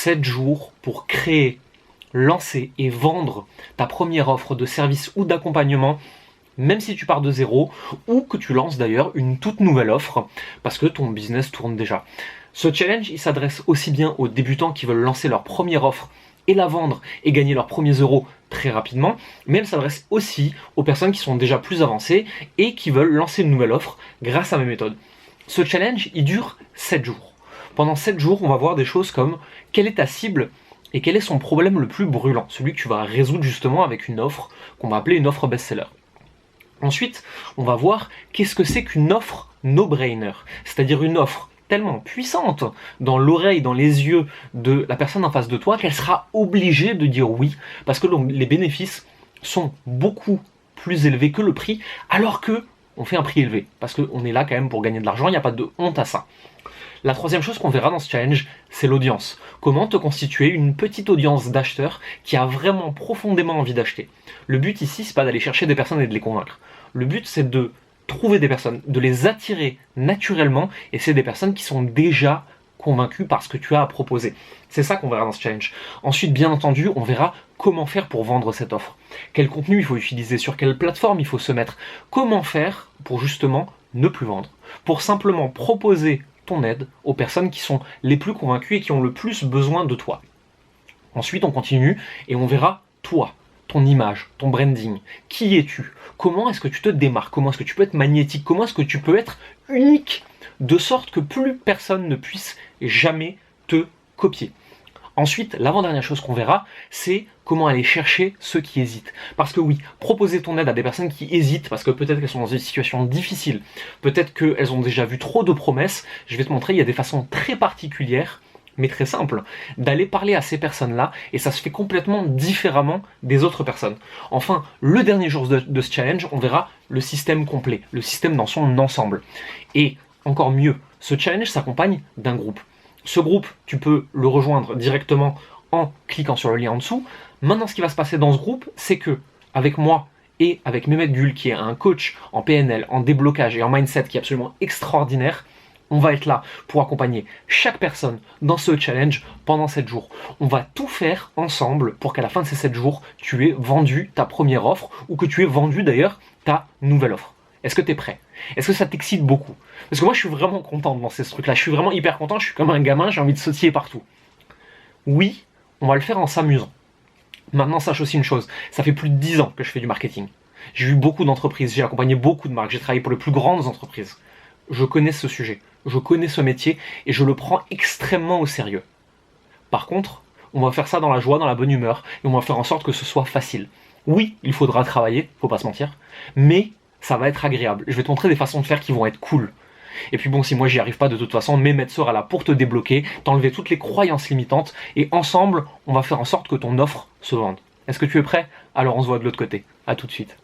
7 jours pour créer, lancer et vendre ta première offre de service ou d'accompagnement, même si tu pars de zéro ou que tu lances d'ailleurs une toute nouvelle offre parce que ton business tourne déjà. Ce challenge, il s'adresse aussi bien aux débutants qui veulent lancer leur première offre et la vendre et gagner leurs premiers euros très rapidement, mais elle s'adresse aussi aux personnes qui sont déjà plus avancées et qui veulent lancer une nouvelle offre grâce à mes méthodes. Ce challenge, il dure 7 jours. Pendant 7 jours, on va voir des choses comme quelle est ta cible et quel est son problème le plus brûlant, celui que tu vas résoudre justement avec une offre qu'on va appeler une offre best-seller. Ensuite, on va voir qu'est-ce que c'est qu'une offre no-brainer, c'est-à-dire une offre tellement puissante dans l'oreille, dans les yeux de la personne en face de toi qu'elle sera obligée de dire oui, parce que les bénéfices sont beaucoup plus élevés que le prix, alors que on fait un prix élevé, parce qu'on est là quand même pour gagner de l'argent, il n'y a pas de honte à ça. La troisième chose qu'on verra dans ce challenge, c'est l'audience. Comment te constituer une petite audience d'acheteurs qui a vraiment profondément envie d'acheter. Le but ici, c'est pas d'aller chercher des personnes et de les convaincre. Le but, c'est de trouver des personnes, de les attirer naturellement, et c'est des personnes qui sont déjà convaincues par ce que tu as à proposer. C'est ça qu'on verra dans ce challenge. Ensuite, bien entendu, on verra comment faire pour vendre cette offre. Quel contenu il faut utiliser, sur quelle plateforme il faut se mettre. Comment faire pour justement ne plus vendre. Pour simplement proposer ton aide aux personnes qui sont les plus convaincues et qui ont le plus besoin de toi. Ensuite, on continue et on verra toi, ton image, ton branding. Qui es-tu? Comment est-ce que tu te démarques? Comment est-ce que tu peux être magnétique? Comment est-ce que tu peux être unique? De sorte que plus personne ne puisse jamais te copier. Ensuite, l'avant-dernière chose qu'on verra, c'est comment aller chercher ceux qui hésitent. Parce que oui, proposer ton aide à des personnes qui hésitent, parce que peut-être qu'elles sont dans une situation difficile, peut-être qu'elles ont déjà vu trop de promesses, je vais te montrer, il y a des façons très particulières, mais très simples, d'aller parler à ces personnes-là, et ça se fait complètement différemment des autres personnes. Enfin, le dernier jour de ce challenge, on verra le système complet, le système dans son ensemble. Et encore mieux, ce challenge s'accompagne d'un groupe. Ce groupe, tu peux le rejoindre directement en cliquant sur le lien en dessous. Maintenant, ce qui va se passer dans ce groupe, c'est que avec moi et avec Mehmet Gül, qui est un coach en PNL, en déblocage et en mindset qui est absolument extraordinaire, on va être là pour accompagner chaque personne dans ce challenge pendant 7 jours. On va tout faire ensemble pour qu'à la fin de ces 7 jours, tu aies vendu ta première offre ou que tu aies vendu d'ailleurs ta nouvelle offre. Est-ce que tu es prêt? Est-ce que ça t'excite beaucoup? Parce que moi, je suis vraiment content de lancer ce truc-là. Je suis vraiment hyper content. Je suis comme un gamin, j'ai envie de sautiller partout. Oui, on va le faire en s'amusant. Maintenant, sache aussi une chose. Ça fait plus de 10 ans que je fais du marketing. J'ai eu beaucoup d'entreprises. J'ai accompagné beaucoup de marques. J'ai travaillé pour les plus grandes entreprises. Je connais ce sujet. Je connais ce métier et je le prends extrêmement au sérieux. Par contre, on va faire ça dans la joie, dans la bonne humeur et on va faire en sorte que ce soit facile. Oui, il faudra travailler, faut pas se mentir, mais ça va être agréable. Je vais te montrer des façons de faire qui vont être cool. Et puis bon, si moi j'y arrive pas de toute façon, Mehmet sera là pour te débloquer, t'enlever toutes les croyances limitantes, et ensemble, on va faire en sorte que ton offre se vende. Est-ce que tu es prêt? Alors on se voit de l'autre côté. À tout de suite.